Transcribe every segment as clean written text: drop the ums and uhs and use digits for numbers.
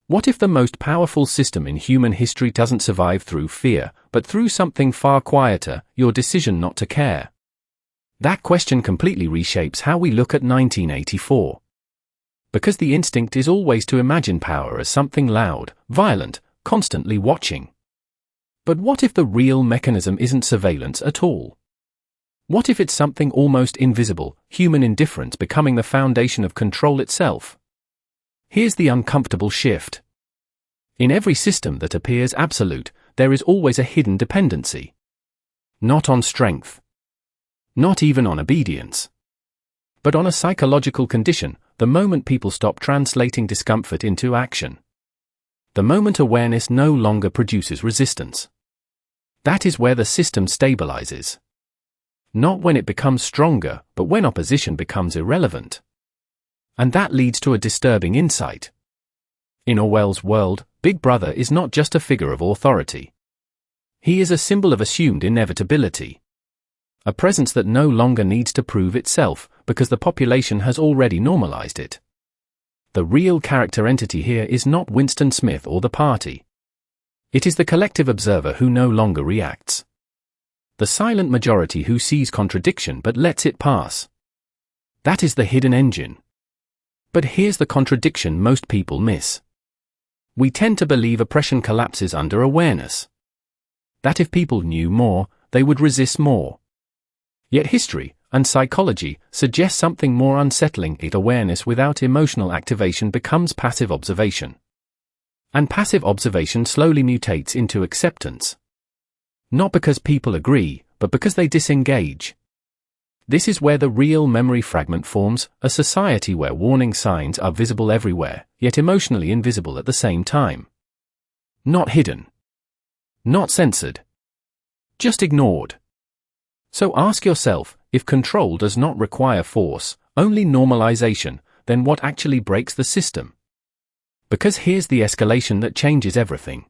What if the most powerful system in human history doesn't survive through fear, but through something far quieter, your decision not to care? That question completely reshapes how we look at 1984. Because the instinct is always to imagine power as something loud, violent, constantly watching. But what if the real mechanism isn't surveillance at all? What if it's something almost invisible, human indifference becoming the foundation of control itself? Here's the uncomfortable shift. In every system that appears absolute, there is always a hidden dependency. Not on strength. Not even on obedience. But on a psychological condition, the moment people stop translating discomfort into action. The moment awareness no longer produces resistance. That is where the system stabilizes. Not when it becomes stronger, but when opposition becomes irrelevant. And that leads to a disturbing insight. In Orwell's world, Big Brother is not just a figure of authority. He is a symbol of assumed inevitability. A presence that no longer needs to prove itself, because the population has already normalized it. The real character entity here is not Winston Smith or the party. It is the collective observer who no longer reacts. The silent majority who sees contradiction but lets it pass. That is the hidden engine. But here's the contradiction most people miss. We tend to believe oppression collapses under awareness. That if people knew more, they would resist more. Yet history, and psychology, suggest something more unsettling. Awareness without emotional activation becomes passive observation. And passive observation slowly mutates into acceptance. Not because people agree, but because they disengage. This is where the real memory fragment forms, a society where warning signs are visible everywhere, yet emotionally invisible at the same time. Not hidden. Not censored. Just ignored. So ask yourself, if control does not require force, only normalization, then what actually breaks the system? Because here's the escalation that changes everything.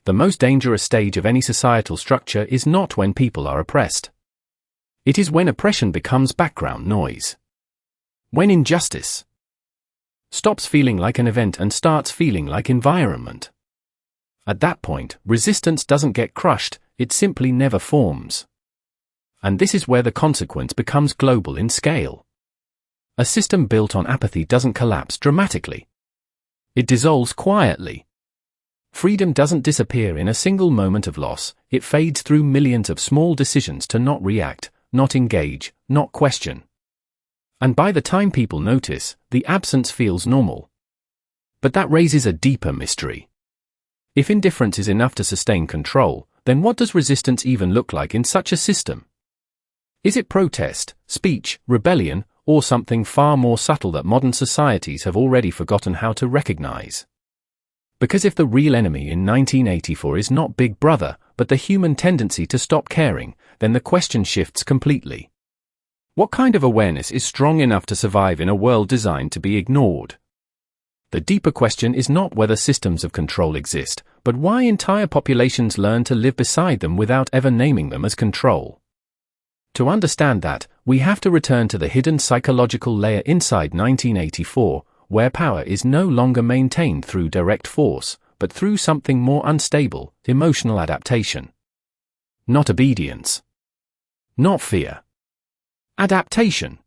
The most dangerous stage of any societal structure is not when people are oppressed. It is when oppression becomes background noise. When injustice stops feeling like an event and starts feeling like environment. At that point, resistance doesn't get crushed, it simply never forms. And this is where the consequence becomes global in scale. A system built on apathy doesn't collapse dramatically. It dissolves quietly. Freedom doesn't disappear in a single moment of loss, it fades through millions of small decisions to not react, not engage, not question. And by the time people notice, the absence feels normal. But that raises a deeper mystery. If indifference is enough to sustain control, then what does resistance even look like in such a system? Is it protest, speech, rebellion, or something far more subtle that modern societies have already forgotten how to recognize? Because if the real enemy in 1984 is not Big Brother, but the human tendency to stop caring, then the question shifts completely. What kind of awareness is strong enough to survive in a world designed to be ignored? The deeper question is not whether systems of control exist, but why entire populations learn to live beside them without ever naming them as control. To understand that, we have to return to the hidden psychological layer inside 1984, where power is no longer maintained through direct force, but through something more unstable, emotional adaptation. Not obedience. Not fear. Adaptation.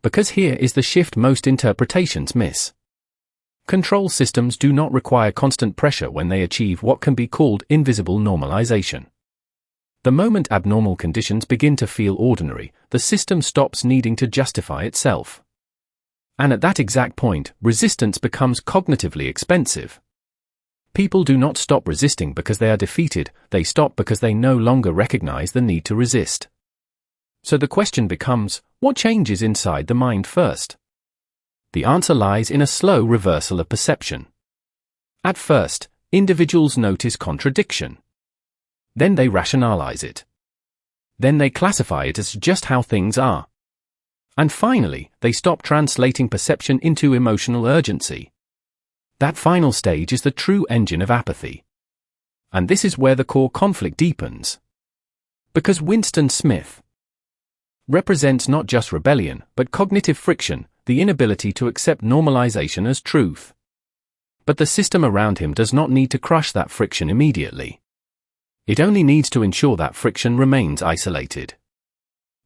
Because here is the shift most interpretations miss. Control systems do not require constant pressure when they achieve what can be called invisible normalization. The moment abnormal conditions begin to feel ordinary, the system stops needing to justify itself. And at that exact point, resistance becomes cognitively expensive. People do not stop resisting because they are defeated, they stop because they no longer recognize the need to resist. So the question becomes, what changes inside the mind first? The answer lies in a slow reversal of perception. At first, individuals notice contradiction. Then they rationalize it. Then they classify it as just how things are. And finally, they stop translating perception into emotional urgency. That final stage is the true engine of apathy. And this is where the core conflict deepens. Because Winston Smith represents not just rebellion, but cognitive friction, the inability to accept normalization as truth. But the system around him does not need to crush that friction immediately. It only needs to ensure that friction remains isolated.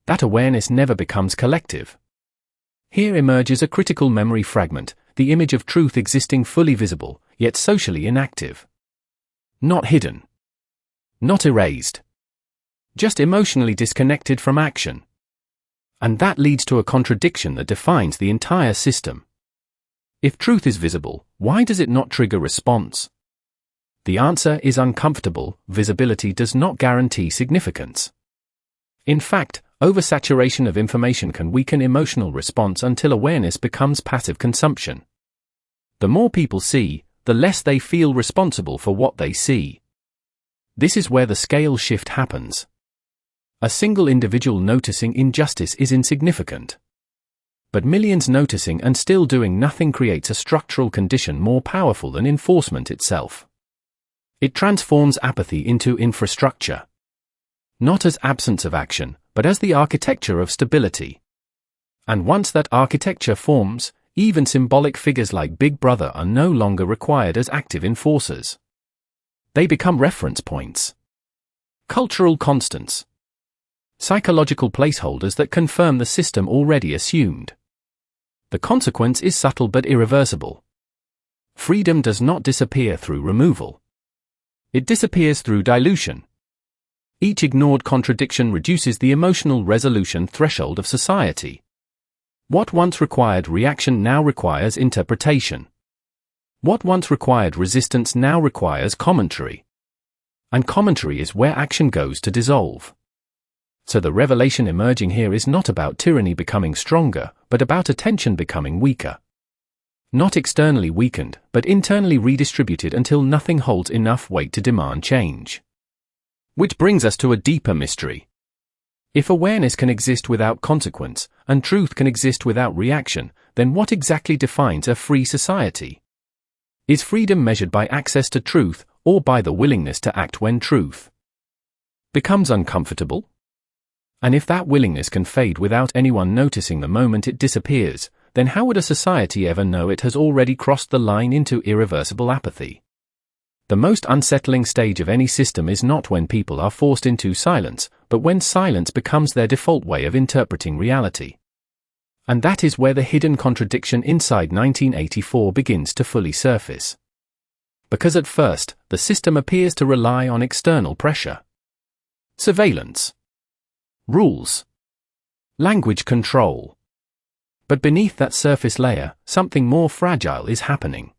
That awareness never becomes collective. Here emerges a critical memory fragment, the image of truth existing fully visible, yet socially inactive. Not hidden. Not erased. Just emotionally disconnected from action. And that leads to a contradiction that defines the entire system. If truth is visible, why does it not trigger response? The answer is uncomfortable. Visibility does not guarantee significance. In fact, oversaturation of information can weaken emotional response until awareness becomes passive consumption. The more people see, the less they feel responsible for what they see. This is where the scale shift happens. A single individual noticing injustice is insignificant. But millions noticing and still doing nothing creates a structural condition more powerful than enforcement itself. It transforms apathy into infrastructure. Not as absence of action, but as the architecture of stability. And once that architecture forms, even symbolic figures like Big Brother are no longer required as active enforcers. They become reference points. Cultural constants. Psychological placeholders that confirm the system already assumed. The consequence is subtle but irreversible. Freedom does not disappear through removal. It disappears through dilution. Each ignored contradiction reduces the emotional resolution threshold of society. What once required reaction now requires interpretation. What once required resistance now requires commentary. And commentary is where action goes to dissolve. So the revelation emerging here is not about tyranny becoming stronger, but about attention becoming weaker. Not externally weakened, but internally redistributed until nothing holds enough weight to demand change. Which brings us to a deeper mystery. If awareness can exist without consequence, and truth can exist without reaction, then what exactly defines a free society? Is freedom measured by access to truth, or by the willingness to act when truth becomes uncomfortable? And if that willingness can fade without anyone noticing the moment it disappears, then how would a society ever know it has already crossed the line into irreversible apathy? The most unsettling stage of any system is not when people are forced into silence, but when silence becomes their default way of interpreting reality. And that is where the hidden contradiction inside 1984 begins to fully surface. Because at first, the system appears to rely on external pressure. Surveillance. Rules. Language control. But beneath that surface layer, something more fragile is happening.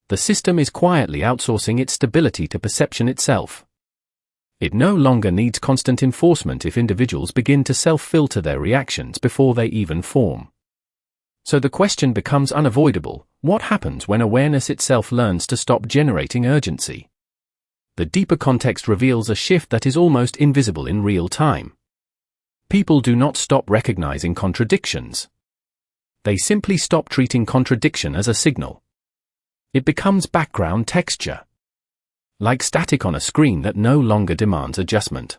The system is quietly outsourcing its stability to perception itself. It no longer needs constant enforcement if individuals begin to self-filter their reactions before they even form. So the question becomes unavoidable: what happens when awareness itself learns to stop generating urgency? The deeper context reveals a shift that is almost invisible in real time. People do not stop recognizing contradictions. They simply stop treating contradiction as a signal. It becomes background texture. Like static on a screen that no longer demands adjustment.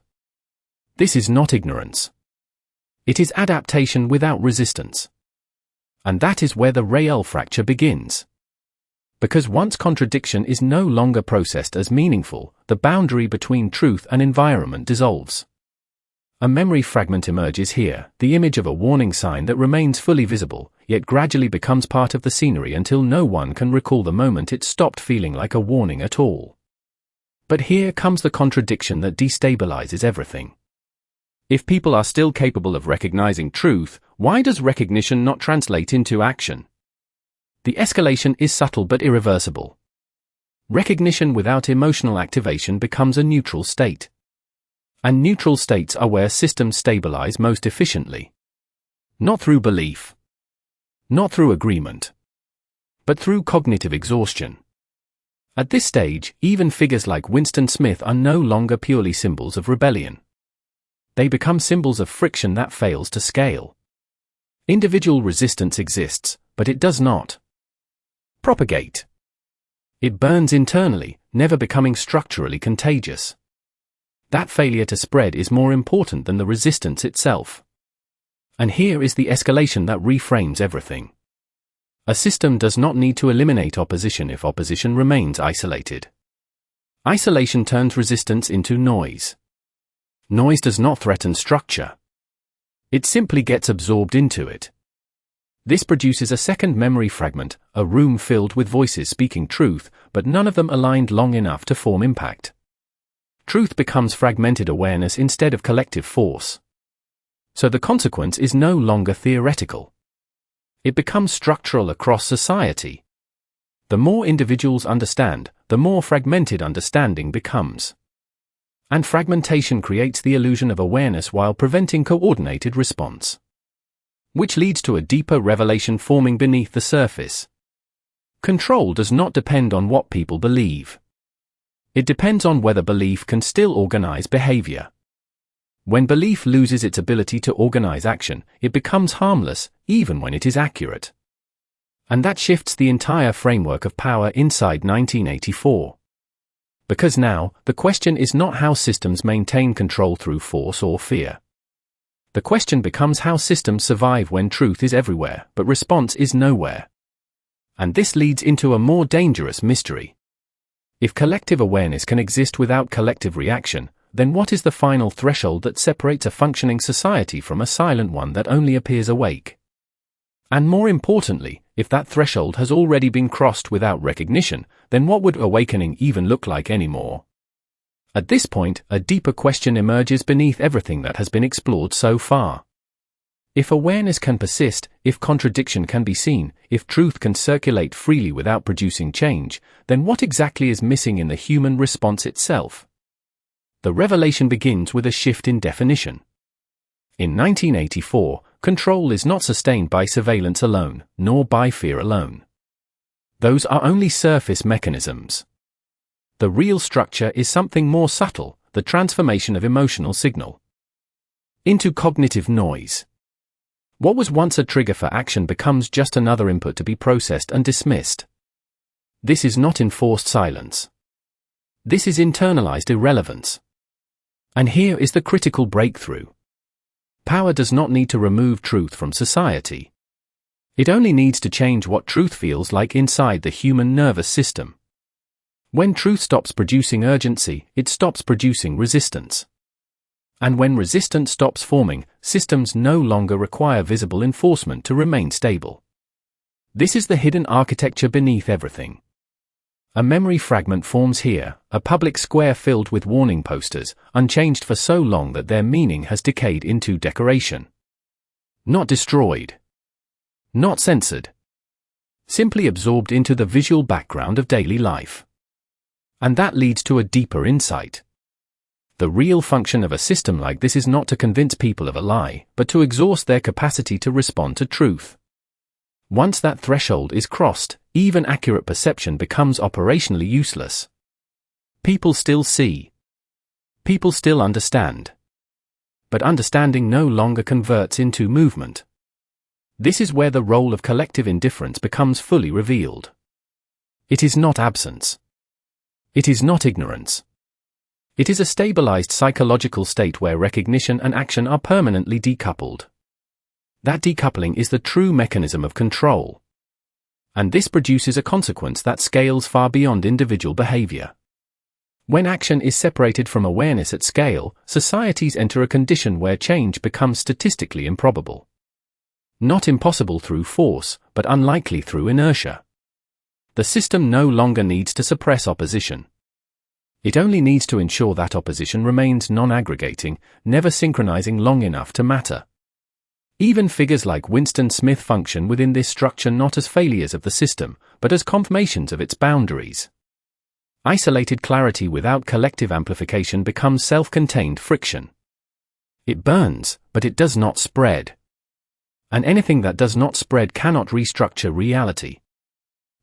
This is not ignorance. It is adaptation without resistance. And that is where the real fracture begins. Because once contradiction is no longer processed as meaningful, the boundary between truth and environment dissolves. A memory fragment emerges here, the image of a warning sign that remains fully visible, yet gradually becomes part of the scenery until no one can recall the moment it stopped feeling like a warning at all. But here comes the contradiction that destabilizes everything. If people are still capable of recognizing truth, why does recognition not translate into action? The escalation is subtle but irreversible. Recognition without emotional activation becomes a neutral state. And neutral states are where systems stabilize most efficiently. Not through belief. Not through agreement. But through cognitive exhaustion. At this stage, even figures like Winston Smith are no longer purely symbols of rebellion. They become symbols of friction that fails to scale. Individual resistance exists, but it does not propagate. It burns internally, never becoming structurally contagious. That failure to spread is more important than the resistance itself. And here is the escalation that reframes everything. A system does not need to eliminate opposition if opposition remains isolated. Isolation turns resistance into noise. Noise does not threaten structure. It simply gets absorbed into it. This produces a second memory fragment, a room filled with voices speaking truth, but none of them aligned long enough to form impact. Truth becomes fragmented awareness instead of collective force. So the consequence is no longer theoretical. It becomes structural across society. The more individuals understand, the more fragmented understanding becomes. And fragmentation creates the illusion of awareness while preventing coordinated response. Which leads to a deeper revelation forming beneath the surface. Control does not depend on what people believe. It depends on whether belief can still organize behavior. When belief loses its ability to organize action, it becomes harmless, even when it is accurate. And that shifts the entire framework of power inside 1984. Because now, the question is not how systems maintain control through force or fear. The question becomes how systems survive when truth is everywhere, but response is nowhere. And this leads into a more dangerous mystery. If collective awareness can exist without collective reaction, then what is the final threshold that separates a functioning society from a silent one that only appears awake? And more importantly, if that threshold has already been crossed without recognition, then what would awakening even look like anymore? At this point, a deeper question emerges beneath everything that has been explored so far. If awareness can persist, if contradiction can be seen, if truth can circulate freely without producing change, then what exactly is missing in the human response itself? The revelation begins with a shift in definition. In 1984, control is not sustained by surveillance alone, nor by fear alone. Those are only surface mechanisms. The real structure is something more subtle, the transformation of emotional signal into cognitive noise. What was once a trigger for action becomes just another input to be processed and dismissed. This is not enforced silence. This is internalized irrelevance. And here is the critical breakthrough. Power does not need to remove truth from society. It only needs to change what truth feels like inside the human nervous system. When truth stops producing urgency, it stops producing resistance. And when resistance stops forming, systems no longer require visible enforcement to remain stable. This is the hidden architecture beneath everything. A memory fragment forms here, a public square filled with warning posters, unchanged for so long that their meaning has decayed into decoration. Not destroyed. Not censored. Simply absorbed into the visual background of daily life. And that leads to a deeper insight. The real function of a system like this is not to convince people of a lie, but to exhaust their capacity to respond to truth. Once that threshold is crossed, even accurate perception becomes operationally useless. People still see. People still understand. But understanding no longer converts into movement. This is where the role of collective indifference becomes fully revealed. It is not absence. It is not ignorance. It is a stabilized psychological state where recognition and action are permanently decoupled. That decoupling is the true mechanism of control. And this produces a consequence that scales far beyond individual behavior. When action is separated from awareness at scale, societies enter a condition where change becomes statistically improbable. Not impossible through force, but unlikely through inertia. The system no longer needs to suppress opposition. It only needs to ensure that opposition remains non-aggregating, never synchronizing long enough to matter. Even figures like Winston Smith function within this structure not as failures of the system, but as confirmations of its boundaries. Isolated clarity without collective amplification becomes self-contained friction. It burns, but it does not spread. And anything that does not spread cannot restructure reality.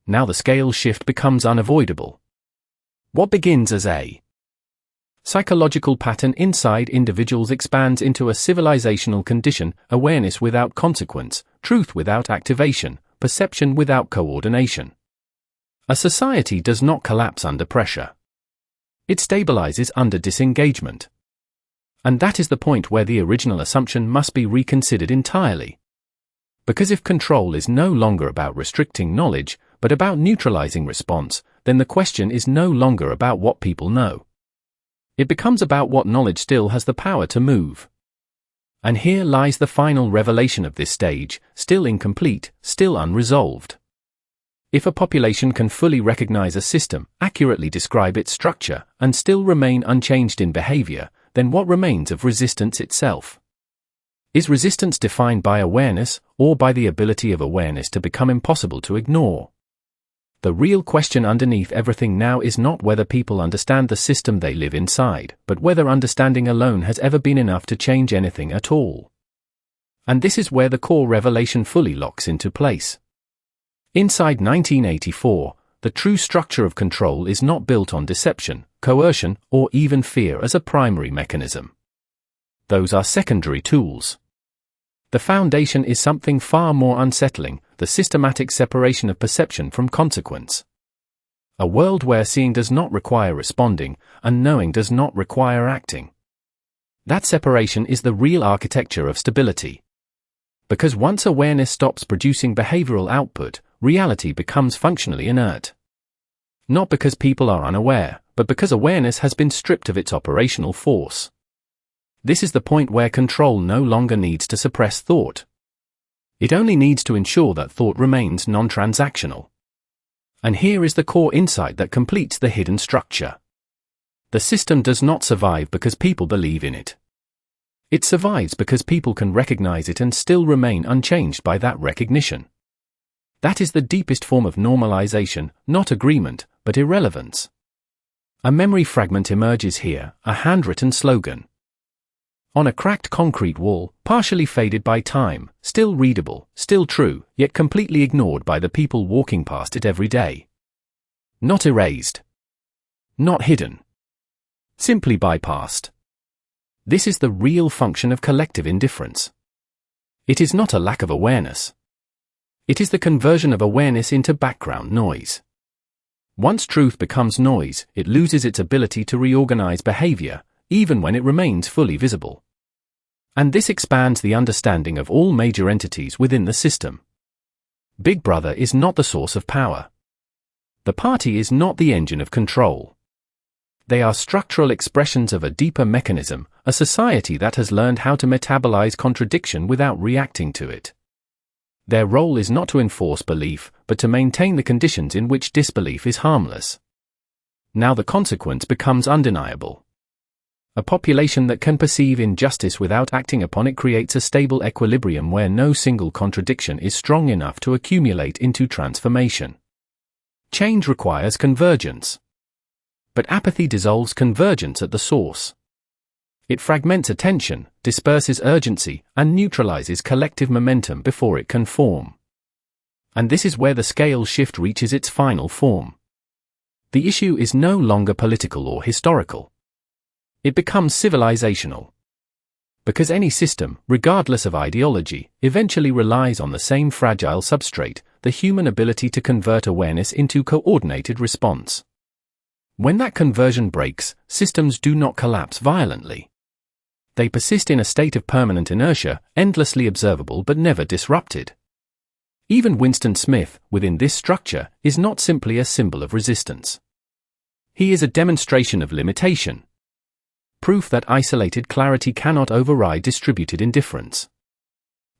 Now the scale shift becomes unavoidable. What begins as a psychological pattern inside individuals expands into a civilizational condition, awareness without consequence, truth without activation, perception without coordination. A society does not collapse under pressure. It stabilizes under disengagement. And that is the point where the original assumption must be reconsidered entirely. Because if control is no longer about restricting knowledge, but about neutralizing response, then the question is no longer about what people know. It becomes about what knowledge still has the power to move. And here lies the final revelation of this stage, still incomplete, still unresolved. If a population can fully recognize a system, accurately describe its structure, and still remain unchanged in behavior, then what remains of resistance itself? Is resistance defined by awareness, or by the ability of awareness to become impossible to ignore? The real question underneath everything now is not whether people understand the system they live inside, but whether understanding alone has ever been enough to change anything at all. And this is where the core revelation fully locks into place. Inside 1984, the true structure of control is not built on deception, coercion, or even fear as a primary mechanism. Those are secondary tools. The foundation is something far more unsettling, the systematic separation of perception from consequence. A world where seeing does not require responding, and knowing does not require acting. That separation is the real architecture of stability. Because once awareness stops producing behavioral output, reality becomes functionally inert. Not because people are unaware, but because awareness has been stripped of its operational force. This is the point where control no longer needs to suppress thought. It only needs to ensure that thought remains non-transactional. And here is the core insight that completes the hidden structure. The system does not survive because people believe in it. It survives because people can recognize it and still remain unchanged by that recognition. That is the deepest form of normalization, not agreement, but irrelevance. A memory fragment emerges here, a handwritten slogan. On a cracked concrete wall, partially faded by time, still readable, still true, yet completely ignored by the people walking past it every day. Not erased. Not hidden. Simply bypassed. This is the real function of collective indifference. It is not a lack of awareness. It is the conversion of awareness into background noise. Once truth becomes noise, it loses its ability to reorganize behavior, even when it remains fully visible. And this expands the understanding of all major entities within the system. Big Brother is not the source of power. The party is not the engine of control. They are structural expressions of a deeper mechanism, a society that has learned how to metabolize contradiction without reacting to it. Their role is not to enforce belief, but to maintain the conditions in which disbelief is harmless. Now the consequence becomes undeniable. A population that can perceive injustice without acting upon it creates a stable equilibrium where no single contradiction is strong enough to accumulate into transformation. Change requires convergence. But apathy dissolves convergence at the source. It fragments attention, disperses urgency, and neutralizes collective momentum before it can form. And this is where the scale shift reaches its final form. The issue is no longer political or historical. It becomes civilizational. Because any system, regardless of ideology, eventually relies on the same fragile substrate, the human ability to convert awareness into coordinated response. When that conversion breaks, systems do not collapse violently. They persist in a state of permanent inertia, endlessly observable but never disrupted. Even Winston Smith, within this structure, is not simply a symbol of resistance. He is a demonstration of limitation. Proof that isolated clarity cannot override distributed indifference.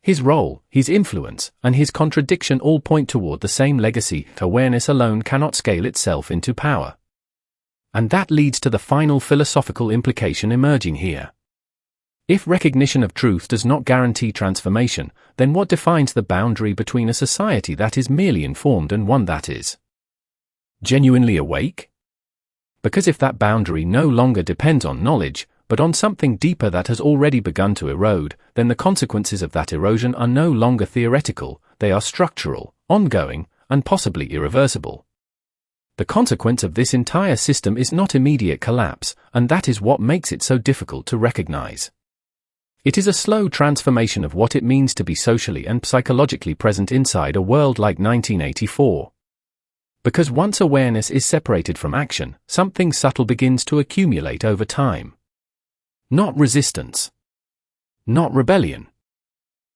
His role, his influence, and his contradiction all point toward the same legacy: awareness alone cannot scale itself into power. And that leads to the final philosophical implication emerging here. If recognition of truth does not guarantee transformation, then what defines the boundary between a society that is merely informed and one that is genuinely awake? Because if that boundary no longer depends on knowledge, but on something deeper that has already begun to erode, then the consequences of that erosion are no longer theoretical, they are structural, ongoing, and possibly irreversible. The consequence of this entire system is not immediate collapse, and that is what makes it so difficult to recognize. It is a slow transformation of what it means to be socially and psychologically present inside a world like 1984. Because once awareness is separated from action, something subtle begins to accumulate over time. Not resistance. Not rebellion.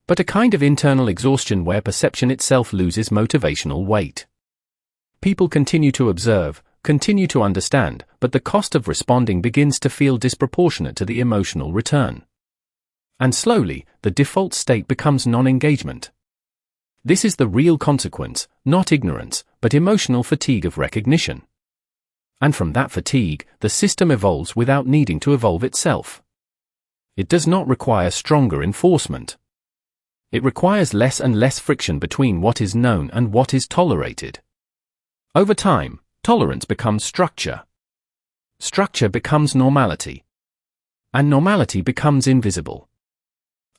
but a kind of internal exhaustion where perception itself loses motivational weight. People continue to observe, continue to understand, but the cost of responding begins to feel disproportionate to the emotional return. And slowly, the default state becomes non-engagement. This is the real consequence, not ignorance, but emotional fatigue of recognition. And from that fatigue, the system evolves without needing to evolve itself. It does not require stronger enforcement. It requires less and less friction between what is known and what is tolerated. Over time, tolerance becomes structure. Structure becomes normality. And normality becomes invisible.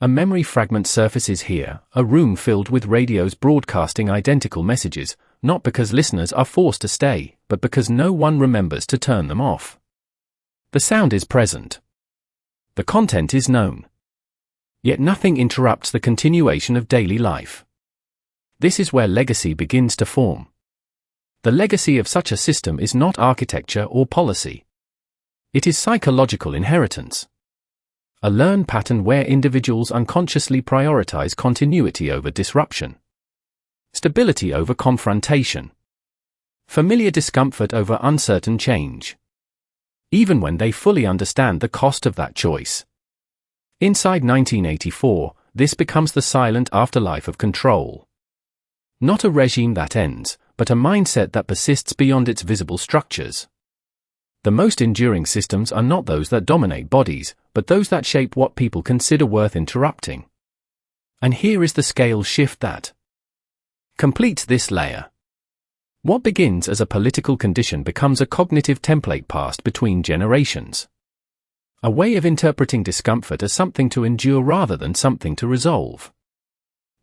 A memory fragment surfaces here, a room filled with radios broadcasting identical messages, not because listeners are forced to stay, but because no one remembers to turn them off. The sound is present. The content is known. Yet nothing interrupts the continuation of daily life. This is where legacy begins to form. The legacy of such a system is not architecture or policy. It is psychological inheritance. A learned pattern where individuals unconsciously prioritize continuity over disruption. Stability over confrontation. Familiar discomfort over uncertain change. Even when they fully understand the cost of that choice. Inside 1984, this becomes the silent afterlife of control. Not a regime that ends, but a mindset that persists beyond its visible structures. The most enduring systems are not those that dominate bodies, but those that shape what people consider worth interrupting. And here is the scale shift that completes this layer. What begins as a political condition becomes a cognitive template passed between generations. A way of interpreting discomfort as something to endure rather than something to resolve.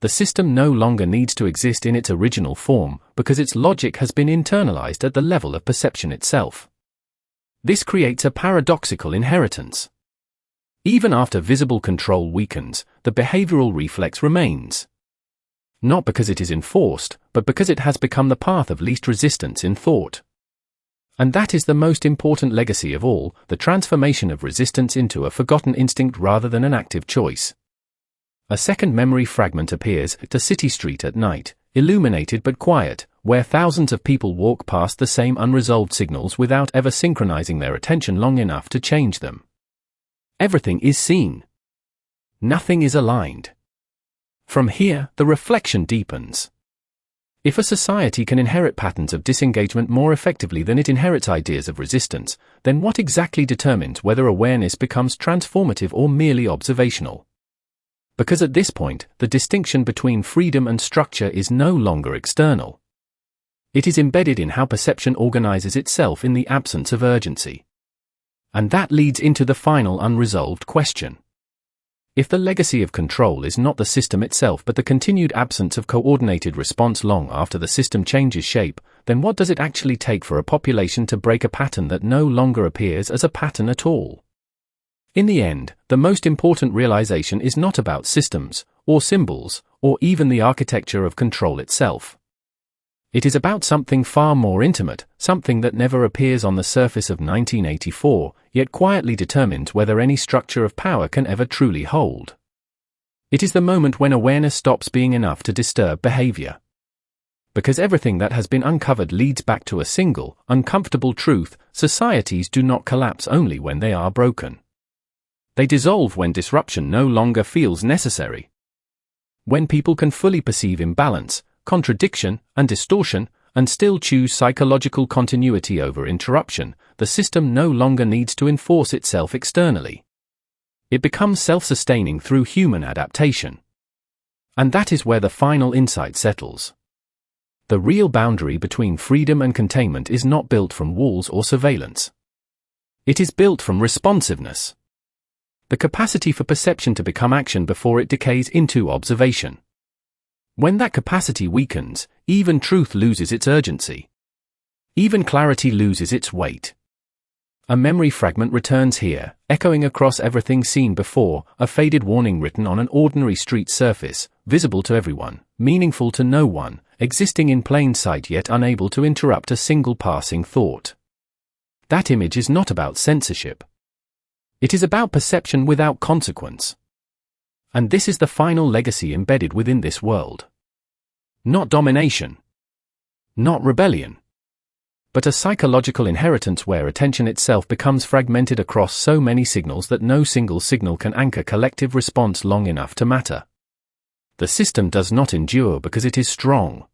The system no longer needs to exist in its original form because its logic has been internalized at the level of perception itself. This creates a paradoxical inheritance. Even after visible control weakens, the behavioral reflex remains. Not because it is enforced, but because it has become the path of least resistance in thought. And that is the most important legacy of all, the transformation of resistance into a forgotten instinct rather than an active choice. A second memory fragment appears at a city street at night, illuminated but quiet, where thousands of people walk past the same unresolved signals without ever synchronizing their attention long enough to change them. Everything is seen. Nothing is aligned. From here, the reflection deepens. If a society can inherit patterns of disengagement more effectively than it inherits ideas of resistance, then what exactly determines whether awareness becomes transformative or merely observational? Because at this point, the distinction between freedom and structure is no longer external. It is embedded in how perception organizes itself in the absence of urgency. And that leads into the final unresolved question. If the legacy of control is not the system itself but the continued absence of coordinated response long after the system changes shape, then what does it actually take for a population to break a pattern that no longer appears as a pattern at all? In the end, the most important realization is not about systems, or symbols, or even the architecture of control itself. It is about something far more intimate, something that never appears on the surface of 1984, yet quietly determines whether any structure of power can ever truly hold. It is the moment when awareness stops being enough to disturb behavior. Because everything that has been uncovered leads back to a single, uncomfortable truth: societies do not collapse only when they are broken. They dissolve when disruption no longer feels necessary. When people can fully perceive imbalance, contradiction, and distortion, and still choose psychological continuity over interruption, the system no longer needs to enforce itself externally. It becomes self-sustaining through human adaptation. And that is where the final insight settles. The real boundary between freedom and containment is not built from walls or surveillance. It is built from responsiveness. The capacity for perception to become action before it decays into observation. When that capacity weakens, even truth loses its urgency. Even clarity loses its weight. A memory fragment returns here, echoing across everything seen before, a faded warning written on an ordinary street surface, visible to everyone, meaningful to no one, existing in plain sight yet unable to interrupt a single passing thought. That image is not about censorship. It is about perception without consequence. And this is the final legacy embedded within this world. Not domination. Not rebellion. But a psychological inheritance where attention itself becomes fragmented across so many signals that no single signal can anchor collective response long enough to matter. The system does not endure because it is strong.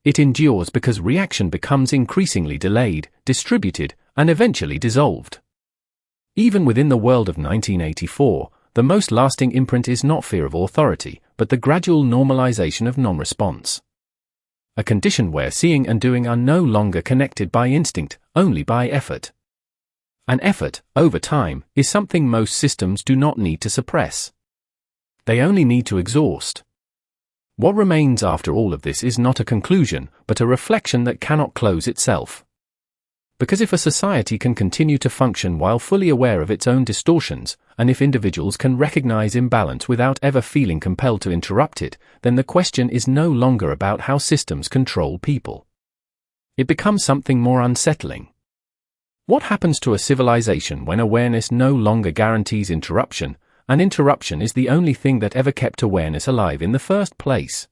It endures because reaction becomes increasingly delayed, distributed, and eventually dissolved. Even within the world of 1984, the most lasting imprint is not fear of authority, but the gradual normalization of non-response. A condition where seeing and doing are no longer connected by instinct, only by effort. An effort, over time, is something most systems do not need to suppress. They only need to exhaust. What remains after all of this is not a conclusion, but a reflection that cannot close itself. Because if a society can continue to function while fully aware of its own distortions, and if individuals can recognize imbalance without ever feeling compelled to interrupt it, then the question is no longer about how systems control people. It becomes something more unsettling. What happens to a civilization when awareness no longer guarantees interruption, and interruption is the only thing that ever kept awareness alive in the first place?